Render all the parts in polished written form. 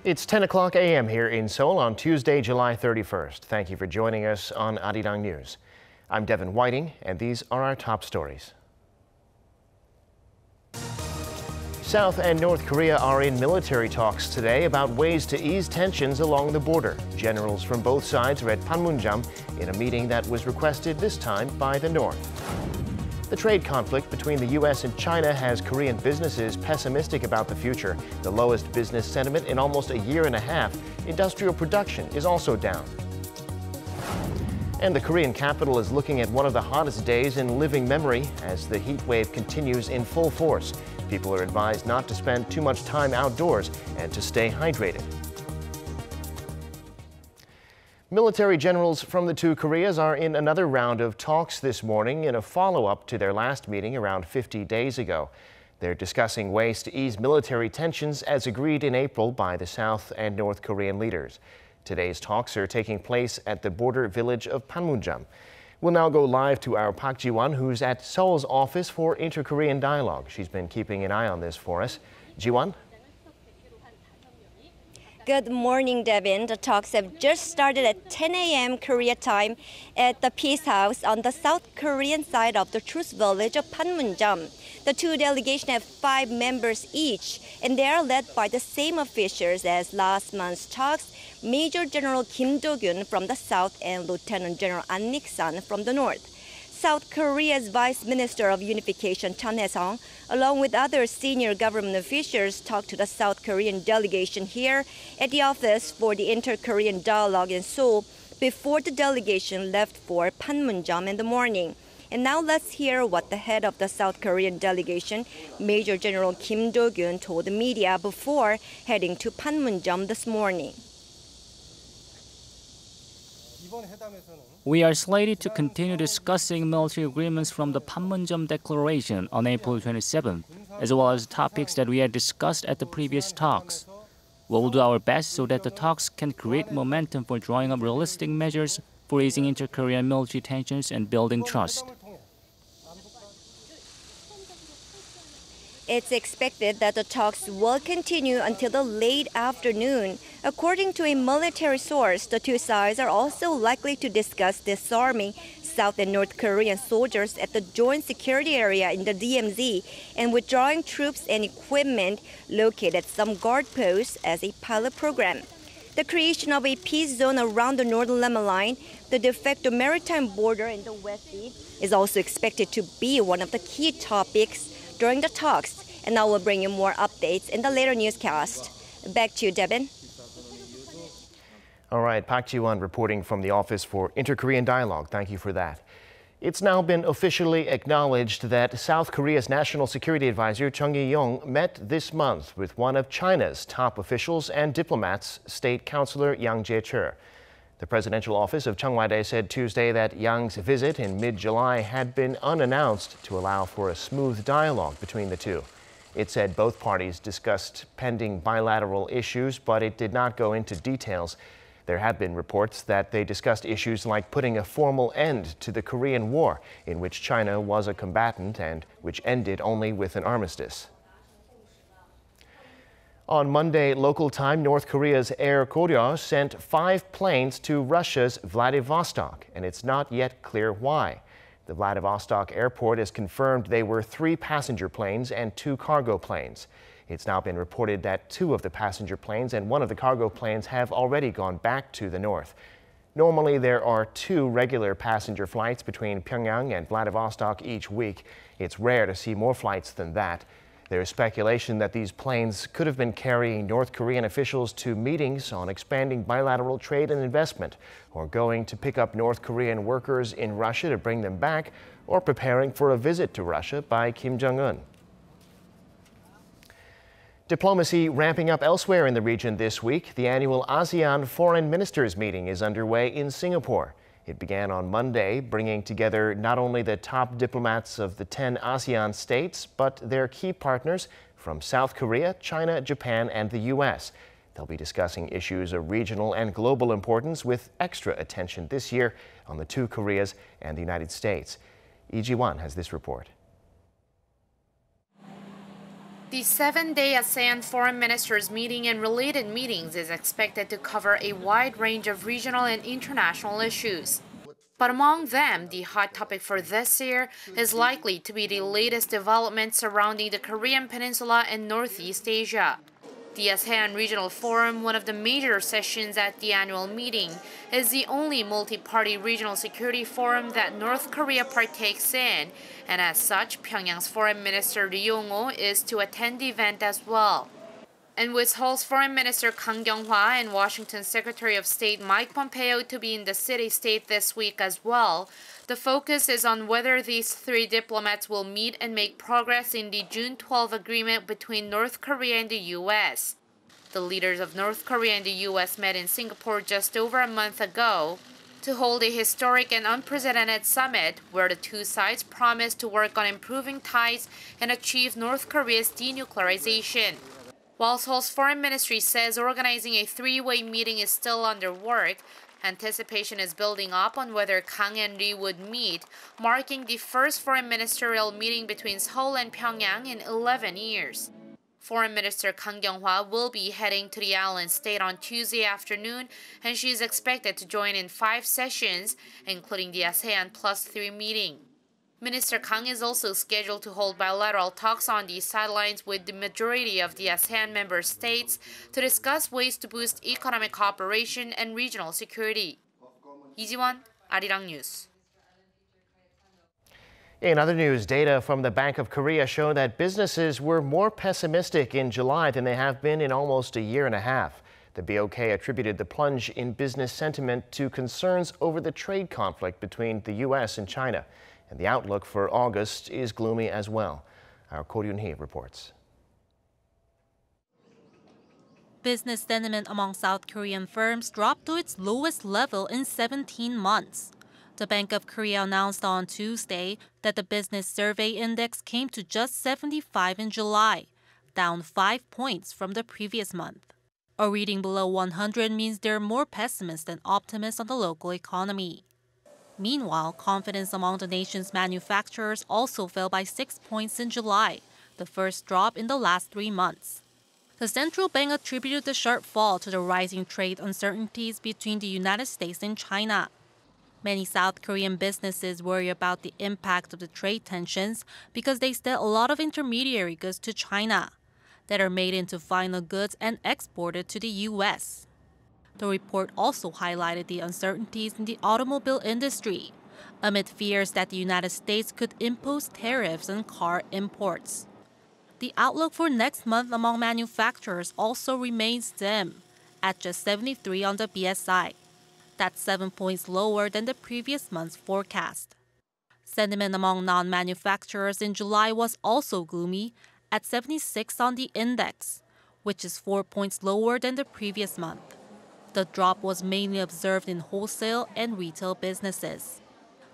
It's 10 o'clock a.m. here in Seoul on Tuesday, July 31st. Thank you for joining us on Arirang News. I'm Devin Whiting, and these are our top stories. South and North Korea are in military talks today about ways to ease tensions along the border. Generals from both sides are at Panmunjom in a meeting that was requested this time by the North. The trade conflict between the U.S. and China has Korean businesses pessimistic about the future. The lowest business sentiment in almost a year and a half. Industrial production is also down. And the Korean capital is looking at one of the hottest days in living memory as the heat wave continues in full force. People are advised not to spend too much time outdoors and to stay hydrated. Military generals from the two Koreas are in another round of talks this morning in a follow-up to their last meeting around 50 days ago. They're discussing ways to ease military tensions as agreed in April by the South and North Korean leaders. Today's talks are taking place at the border village of Panmunjom. We'll now go live to our Park Ji-won, who's at Seoul's Office for Inter-Korean Dialogue. She's been keeping an eye on this for us. Ji-won? Good morning, Devin. The talks have just started at 10 a.m. Korea time at the Peace House on the South Korean side of the Truce village of Panmunjom. The two delegations have 5 members each, and they are led by the same officials as last month's talks, Major General Kim Do-gyun from the south and Lieutenant General An Nik-san from the north. South Korea's Vice Minister of Unification, Chun Hae-sung, along with other senior government officials, talked to the South Korean delegation here at the Office for the Inter-Korean Dialogue in Seoul before the delegation left for Panmunjom in the morning. And now let's hear what the head of the South Korean delegation, Major General Kim Do-gyun, told the media before heading to Panmunjom this morning. We are slated to continue discussing military agreements from the Panmunjom Declaration on April 27th, as well as topics that we had discussed at the previous talks. We will do our best so that the talks can create momentum for drawing up realistic measures for easing inter-Korean military tensions and building trust. It's expected that the talks will continue until the late afternoon. According to a military source, the two sides are also likely to discuss disarming South and North Korean soldiers at the Joint Security Area in the DMZ and withdrawing troops and equipment located at some guard posts as a pilot program. The creation of a peace zone around the Northern Lemon Line, the de facto maritime border in the West Sea, is also expected to be one of the key topics during the talks, and I will bring you more updates in the later newscast. Back to you, Devin. All right, Park Ji-won reporting from the Office for Inter-Korean Dialogue. Thank you for that. It's now been officially acknowledged that South Korea's National Security Advisor Chung Eui-yong met this month with one of China's top officials and diplomats, State Councilor Yang Jiechi. The presidential office of Cheong Wa-dae said Tuesday that Yang's visit in mid-July had been unannounced to allow for a smooth dialogue between the two. It said both parties discussed pending bilateral issues, but it did not go into details. There have been reports that they discussed issues like putting a formal end to the Korean War, in which China was a combatant and which ended only with an armistice. On Monday, local time, North Korea's Air Koryo sent 5 planes to Russia's Vladivostok, and it's not yet clear why. The Vladivostok airport has confirmed they were 3 passenger planes and 2 cargo planes. It's now been reported that 2 of the passenger planes and 1 of the cargo planes have already gone back to the north. Normally, there are 2 regular passenger flights between Pyongyang and Vladivostok each week. It's rare to see more flights than that. There is speculation that these planes could have been carrying North Korean officials to meetings on expanding bilateral trade and investment, or going to pick up North Korean workers in Russia to bring them back, or preparing for a visit to Russia by Kim Jong-un. Diplomacy ramping up elsewhere in the region this week. The annual ASEAN Foreign Ministers meeting is underway in Singapore. It began on Monday, bringing together not only the top diplomats of the 10 ASEAN states, but their key partners from South Korea, China, Japan, and the U.S. They'll be discussing issues of regional and global importance with extra attention this year on the two Koreas and the United States. Lee Ji-won has this report. The 7-day ASEAN Foreign Ministers meeting and related meetings is expected to cover a wide range of regional and international issues. But among them, the hot topic for this year is likely to be the latest developments surrounding the Korean Peninsula and Northeast Asia. The ASEAN Regional Forum, one of the major sessions at the annual meeting, is the only multi-party regional security forum that North Korea partakes in, and as such, Pyongyang's Foreign Minister Ri Yong-ho is to attend the event as well. And with Seoul's Foreign Minister Kang Kyung-hwa and Washington's Secretary of State Mike Pompeo to be in the city-state this week as well, the focus is on whether these three diplomats will meet and make progress in the June 12 agreement between North Korea and the U.S. The leaders of North Korea and the U.S. met in Singapore just over a month ago to hold a historic and unprecedented summit where the two sides promised to work on improving ties and achieve North Korea's denuclearization. While Seoul's foreign ministry says organizing a three-way meeting is still under work, anticipation is building up on whether Kang and Ri would meet, marking the first foreign ministerial meeting between Seoul and Pyongyang in 11 years. Foreign Minister Kang Kyung-hwa will be heading to the island state on Tuesday afternoon, and she is expected to join in 5 sessions, including the ASEAN Plus 3 meeting. Minister Kang is also scheduled to hold bilateral talks on the sidelines with the majority of the ASEAN member states to discuss ways to boost economic cooperation and regional security. Lee Ji-won, Arirang News. In other news, data from the Bank of Korea show that businesses were more pessimistic in July than they have been in almost a year and a half. The BOK attributed the plunge in business sentiment to concerns over the trade conflict between the U.S. and China. And the outlook for August is gloomy as well. Our Ko Ryun-hee reports. Business sentiment among South Korean firms dropped to its lowest level in 17 months. The Bank of Korea announced on Tuesday that the business survey index came to just 75 in July, down 5 points from the previous month. A reading below 100 means they're more pessimist than optimist on the local economy. Meanwhile, confidence among the nation's manufacturers also fell by 6 points in July, the first drop in the last 3 months. The central bank attributed the sharp fall to the rising trade uncertainties between the United States and China. Many South Korean businesses worry about the impact of the trade tensions because they sell a lot of intermediary goods to China that are made into final goods and exported to the U.S. The report also highlighted the uncertainties in the automobile industry, amid fears that the United States could impose tariffs on car imports. The outlook for next month among manufacturers also remains dim, at just 73 on the BSI. That's 7 points lower than the previous month's forecast. Sentiment among non-manufacturers in July was also gloomy, at 76 on the index, which is 4 points lower than the previous month. The drop was mainly observed in wholesale and retail businesses.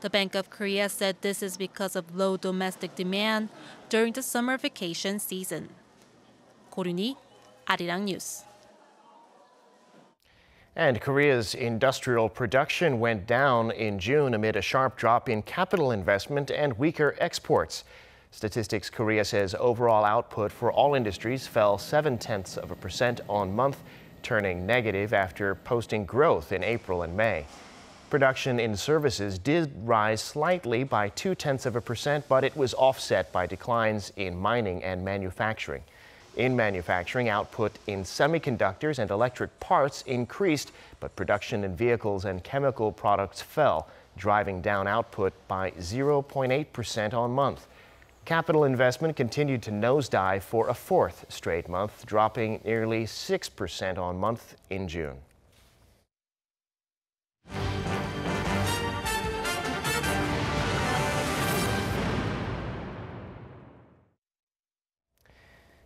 The Bank of Korea said this is because of low domestic demand during the summer vacation season. Ko Ryun-hee, Arirang News. And Korea's industrial production went down in June amid a sharp drop in capital investment and weaker exports. Statistics Korea says overall output for all industries fell 0.7% on month, turning negative after posting growth in April and May. Production in services did rise slightly by 0.2%, but it was offset by declines in mining and manufacturing. In manufacturing, output in semiconductors and electric parts increased, but production in vehicles and chemical products fell, driving down output by 0.8% on month. Capital investment continued to nosedive for a fourth straight month, dropping nearly 6% on month in June.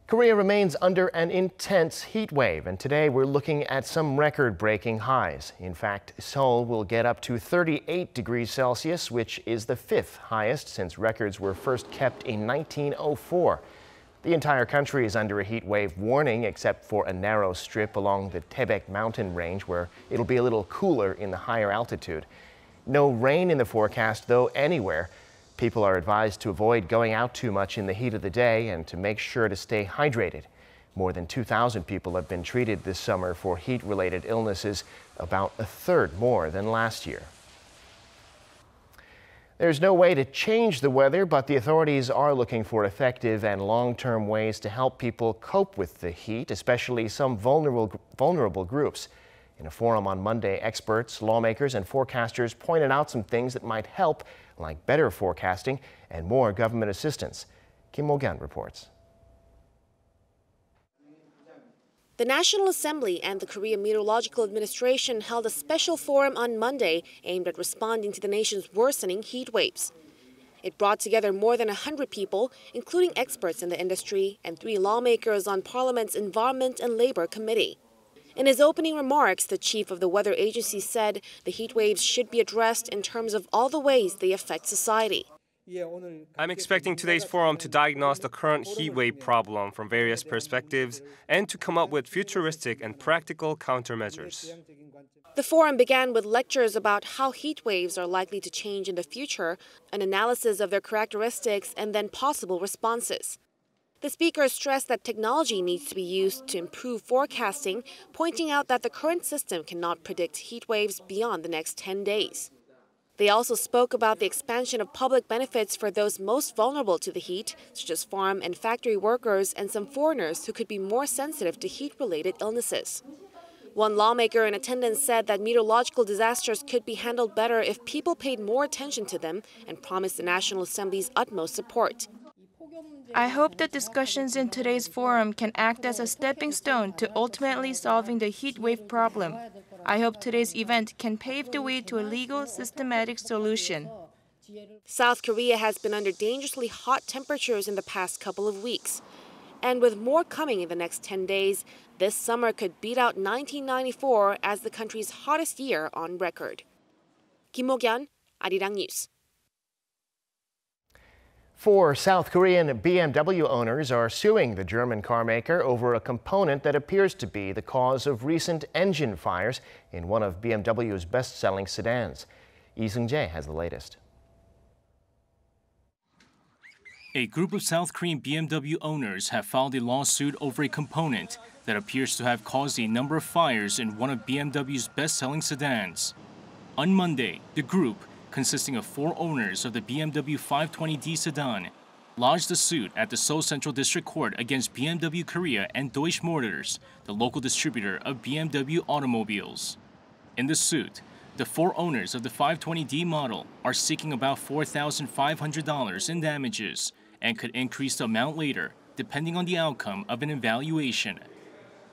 Korea remains under an intense heat wave, and today we're looking at some record-breaking highs. In fact, Seoul will get up to 38 degrees Celsius, which is the 5th highest since records were first kept in 1904. The entire country is under a heat wave warning, except for a narrow strip along the Taebaek mountain range, where it'll be a little cooler in the higher altitude. No rain in the forecast, though, anywhere. People are advised to avoid going out too much in the heat of the day and to make sure to stay hydrated. More than 2,000 people have been treated this summer for heat-related illnesses, about a third more than last year. There's no way to change the weather, but the authorities are looking for effective and long-term ways to help people cope with the heat, especially some vulnerable groups. In a forum on Monday, experts, lawmakers, and forecasters pointed out some things that might help, like better forecasting and more government assistance. Kim Mo-gyan reports. The National Assembly and the Korea Meteorological Administration held a special forum on Monday aimed at responding to the nation's worsening heat waves. It brought together more than 100 people, including experts in the industry and 3 lawmakers on Parliament's Environment and Labor Committee. In his opening remarks, the chief of the weather agency said the heat waves should be addressed in terms of all the ways they affect society. I'm expecting today's forum to diagnose the current heat wave problem from various perspectives and to come up with futuristic and practical countermeasures. The forum began with lectures about how heat waves are likely to change in the future, an analysis of their characteristics, and then possible responses. The speakers stressed that technology needs to be used to improve forecasting, pointing out that the current system cannot predict heat waves beyond the next 10 days. They also spoke about the expansion of public benefits for those most vulnerable to the heat, such as farm and factory workers and some foreigners who could be more sensitive to heat-related illnesses. One lawmaker in attendance said that meteorological disasters could be handled better if people paid more attention to them and promised the National Assembly's utmost support. I hope the discussions in today's forum can act as a stepping stone to ultimately solving the heat wave problem. I hope today's event can pave the way to a legal, systematic solution. South Korea has been under dangerously hot temperatures in the past couple of weeks. And with more coming in the next 10 days, this summer could beat out 1994 as the country's hottest year on record. Kim Mo-gyan, Arirang News. 4 South Korean BMW owners are suing the German carmaker over a component that appears to be the cause of recent engine fires in one of BMW's best-selling sedans. Lee Seung-jae has the latest. A group of South Korean BMW owners have filed a lawsuit over a component that appears to have caused a number of fires in one of BMW's best-selling sedans. On Monday, the group, consisting of 4 owners of the BMW 520d sedan, lodged a suit at the Seoul Central District Court against BMW Korea and Deutsche Motors, the local distributor of BMW automobiles. In the suit, the 4 owners of the 520d model are seeking about $4,500 in damages and could increase the amount later, depending on the outcome of an evaluation.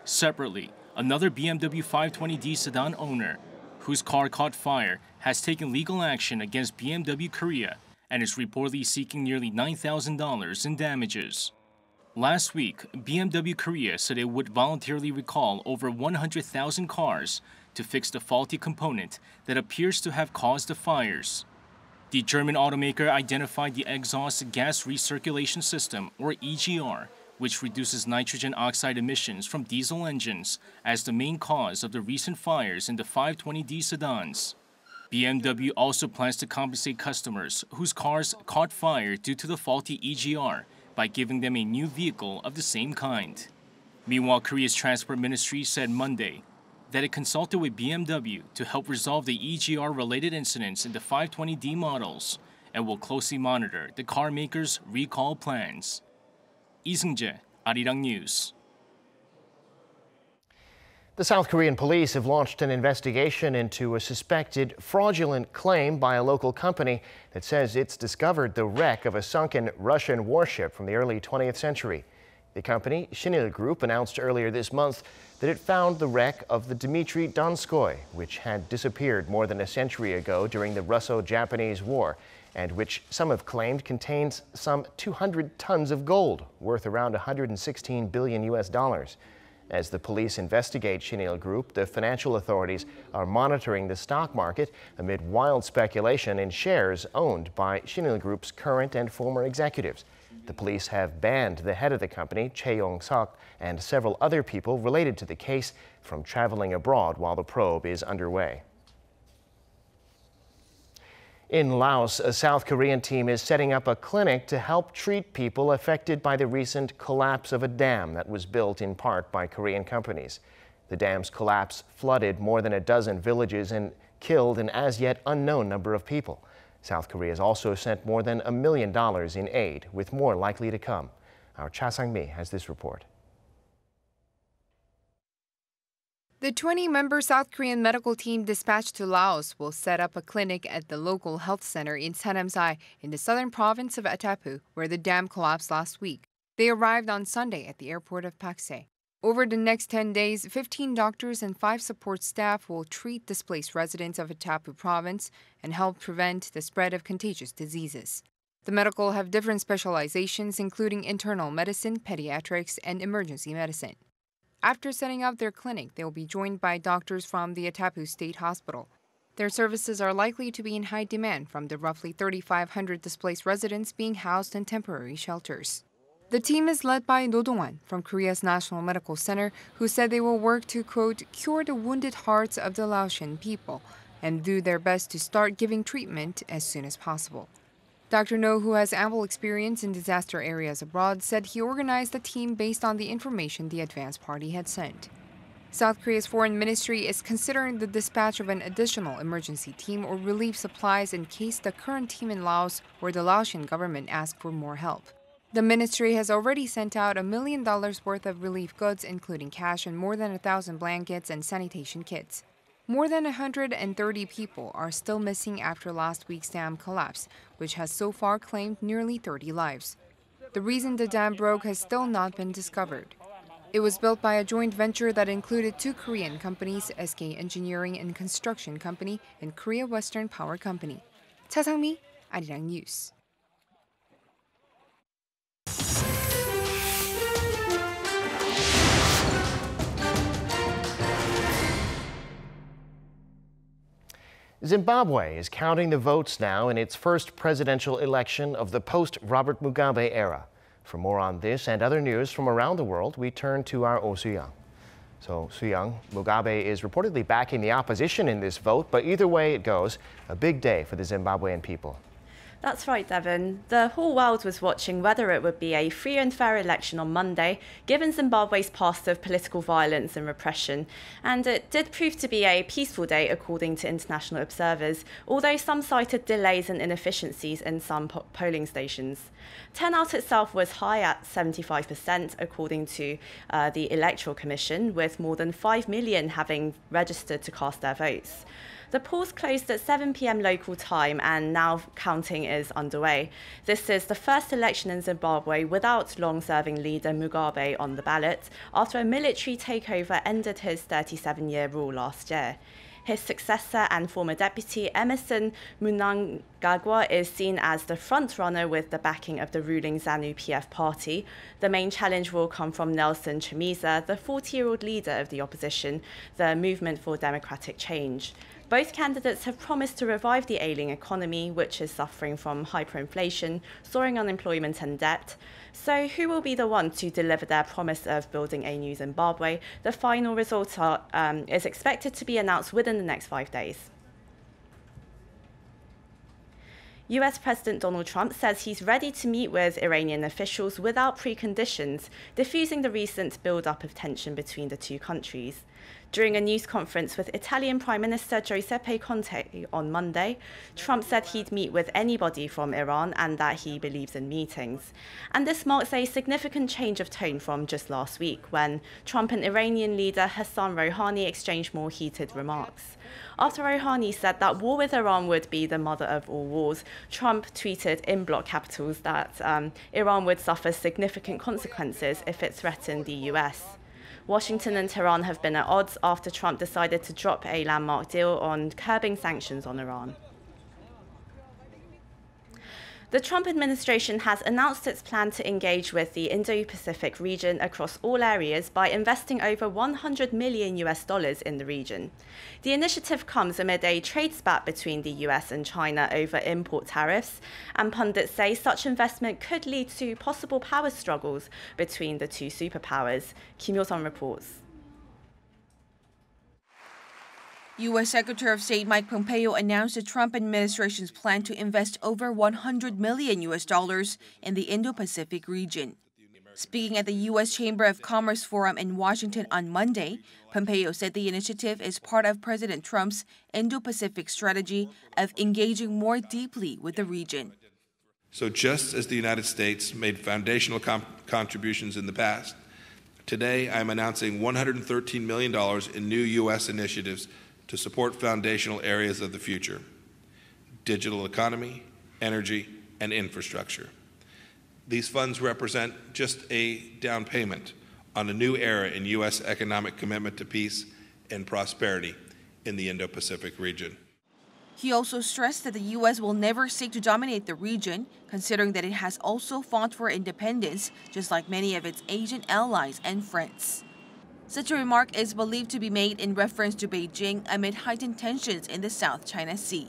Separately, another BMW 520d sedan owner, whose car caught fire, has taken legal action against BMW Korea and is reportedly seeking nearly $9,000 in damages. Last week, BMW Korea said it would voluntarily recall over 100,000 cars to fix the faulty component that appears to have caused the fires. The German automaker identified the exhaust gas recirculation system, or EGR, which reduces nitrogen oxide emissions from diesel engines, as the main cause of the recent fires in the 520d sedans. BMW also plans to compensate customers whose cars caught fire due to the faulty EGR by giving them a new vehicle of the same kind. Meanwhile, Korea's Transport Ministry said Monday that it consulted with BMW to help resolve the EGR-related incidents in the 520d models and will closely monitor the car makers' recall plans. Lee Seung-jae, Arirang News. The South Korean police have launched an investigation into a suspected fraudulent claim by a local company that says it's discovered the wreck of a sunken Russian warship from the early 20th century. The company, Shinil Group, announced earlier this month that it found the wreck of the Dmitry Donskoi, which had disappeared more than a century ago during the Russo-Japanese War, and which some have claimed contains some 200 tons of gold, worth around $116 billion. As the police investigate Shinil Group, the financial authorities are monitoring the stock market amid wild speculation in shares owned by Shinil Group's current and former executives. The police have banned the head of the company, Chae Yong-seok, and several other people related to the case from traveling abroad while the probe is underway. In Laos, a South Korean team is setting up a clinic to help treat people affected by the recent collapse of a dam that was built in part by Korean companies. The dam's collapse flooded more than a dozen villages and killed an as-yet unknown number of people. South Korea has also sent more than $1 million in aid, with more likely to come. Our Cha Sang-mi has this report. The 20-member South Korean medical team dispatched to Laos will set up a clinic at the local health center in Sanamsai in the southern province of Atapu, where the dam collapsed last week. They arrived on Sunday at the airport of Pakse. Over the next 10 days, 15 doctors and 5 support staff will treat displaced residents of Atapu province and help prevent the spread of contagious diseases. The medical have different specializations, including internal medicine, pediatrics, and emergency medicine. After setting up their clinic, they will be joined by doctors from the Atapu State Hospital. Their services are likely to be in high demand from the roughly 3,500 displaced residents being housed in temporary shelters. The team is led by No Dong-hwan from Korea's National Medical Center, who said they will work to, quote, cure the wounded hearts of the Laotian people and do their best to start giving treatment as soon as possible. Dr. No, who has ample experience in disaster areas abroad, said he organized the team based on the information the advance party had sent. South Korea's foreign ministry is considering the dispatch of an additional emergency team or relief supplies in case the current team in Laos or the Laotian government ask for more help. The ministry has already sent out $1 million worth of relief goods, including cash and more than 1,000 blankets and sanitation kits. More than 130 people are still missing after last week's dam collapse, which has so far claimed nearly 30 lives. The reason the dam broke has still not been discovered. It was built by a joint venture that included 2 Korean companies, SK Engineering and Construction Company and Korea Western Power Company. Cha Sang-mi, Arirang News. Zimbabwe is counting the votes now in its first presidential election of the post-Robert Mugabe era. For more on this and other news from around the world, we turn to our Oh Soo-young. So, Soo-young, Mugabe is reportedly backing the opposition in this vote, but either way it goes, a big day for the Zimbabwean people. That's right, Devon. The whole world was watching whether it would be a free and fair election on Monday, given Zimbabwe's past of political violence and repression. And it did prove to be a peaceful day, according to international observers, although some cited delays and inefficiencies in some polling stations. Turnout itself was high at 75%, according to the Electoral Commission, with more than 5 million having registered to cast their votes. The polls closed at 7 p.m. local time and now counting is underway. This is the first election in Zimbabwe without long-serving leader Mugabe on the ballot after a military takeover ended his 37-year rule last year. His successor and former deputy Emmerson Mnangagwa is seen as the front-runner with the backing of the ruling ZANU-PF party. The main challenge will come from Nelson Chamisa, the 40-year-old leader of the opposition, the Movement for Democratic Change. Both candidates have promised to revive the ailing economy, which is suffering from hyperinflation, soaring unemployment and debt. So who will be the one to deliver their promise of building a new Zimbabwe? The final result is expected to be announced within the next 5 days. US President Donald Trump says he's ready to meet with Iranian officials without preconditions, diffusing the recent build-up of tension between the two countries. During a news conference with Italian Prime Minister Giuseppe Conte on Monday, Trump said he'd meet with anybody from Iran and that he believes in meetings. And this marks a significant change of tone from just last week, when Trump and Iranian leader Hassan Rouhani exchanged more heated remarks. After Rouhani said that war with Iran would be the mother of all wars, Trump tweeted in bloc capitals that Iran would suffer significant consequences if it threatened the US. Washington and Tehran have been at odds after Trump decided to drop a landmark deal on curbing sanctions on Iran. The Trump administration has announced its plan to engage with the Indo-Pacific region across all areas by investing over $100 million in the region. The initiative comes amid a trade spat between the US and China over import tariffs, and pundits say such investment could lead to possible power struggles between the two superpowers. Kim Yo-sun reports. U.S. Secretary of State Mike Pompeo announced the Trump administration's plan to invest over $100 million in the Indo-Pacific region. Speaking at the U.S. Chamber of Commerce Forum in Washington on Monday, Pompeo said the initiative is part of President Trump's Indo-Pacific strategy of engaging more deeply with the region. So just as the United States made foundational contributions in the past, today I'm announcing $113 million in new U.S. initiatives to support foundational areas of the future: digital economy, energy, and infrastructure. These funds represent just a down payment on a new era in U.S. economic commitment to peace and prosperity in the Indo-Pacific region. He also stressed that the U.S. will never seek to dominate the region, considering that it has also fought for independence, just like many of its Asian allies and friends. Such a remark is believed to be made in reference to Beijing amid heightened tensions in the South China Sea.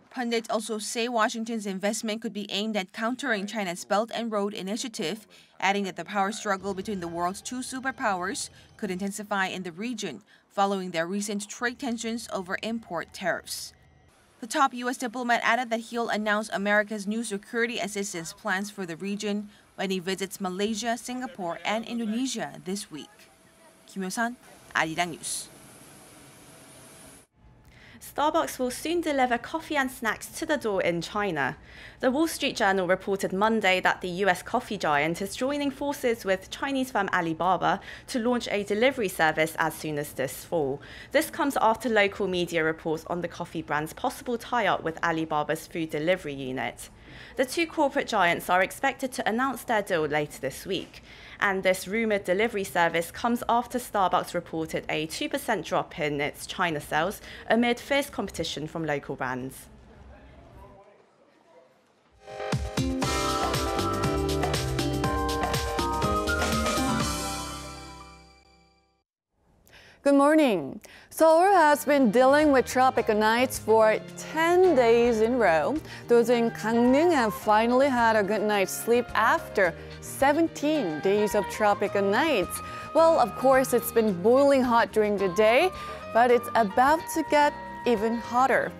Pundits also say Washington's investment could be aimed at countering China's Belt and Road Initiative, adding that the power struggle between the world's two superpowers could intensify in the region following their recent trade tensions over import tariffs. The top U.S. diplomat added that he'll announce America's new security assistance plans for the region when he visits Malaysia, Singapore, and Indonesia this week. Kim Yo-san, Arirang News. Starbucks will soon deliver coffee and snacks to the door in China. The Wall Street Journal reported Monday that the US coffee giant is joining forces with Chinese firm Alibaba to launch a delivery service as soon as this fall. This comes after local media reports on the coffee brand's possible tie-up with Alibaba's food delivery unit. The two corporate giants are expected to announce their deal later this week. And this rumoured delivery service comes after Starbucks reported a 2% drop in its China sales amid fierce competition from local brands. Good morning. Seoul has been dealing with tropical nights for 10 days in a row. Those in Gangneung have finally had a good night's sleep after 17 days of tropical nights. Well, of course, it's been boiling hot during the day, but it's about to get even hotter.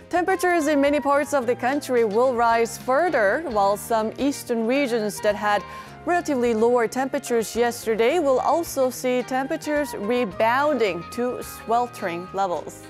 Temperatures in many parts of the country will rise further, while some eastern regions that had relatively lower temperatures yesterday will also see temperatures rebounding to sweltering levels.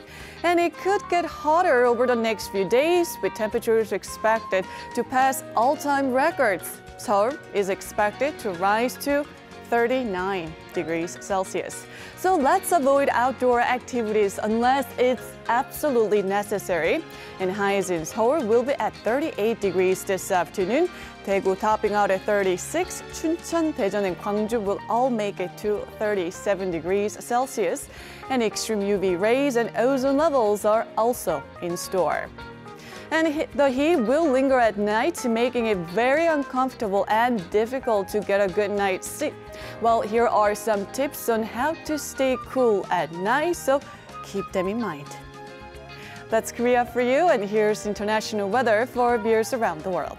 And it could get hotter over the next few days, with temperatures expected to pass all-time records. Seoul is expected to rise to 39 degrees Celsius. So let's avoid outdoor activities unless it's absolutely necessary. And highs in Seoul will be at 38 degrees this afternoon. Daegu topping out at 36. Chuncheon, Daejeon, and Gwangju will all make it to 37 degrees Celsius. And extreme UV rays and ozone levels are also in store. And the heat will linger at night, making it very uncomfortable and difficult to get a good night's sleep. Well, here are some tips on how to stay cool at night, so keep them in mind. That's Korea for you, and here's international weather for viewers around the world.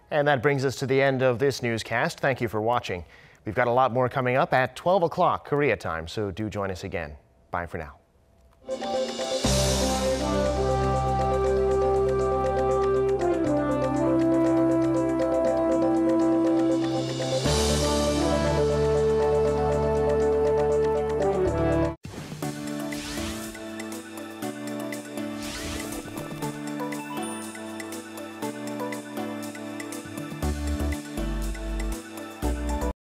And that brings us to the end of this newscast. Thank you for watching. We've got a lot more coming up at 12 o'clock Korea time, so do join us again. Bye for now.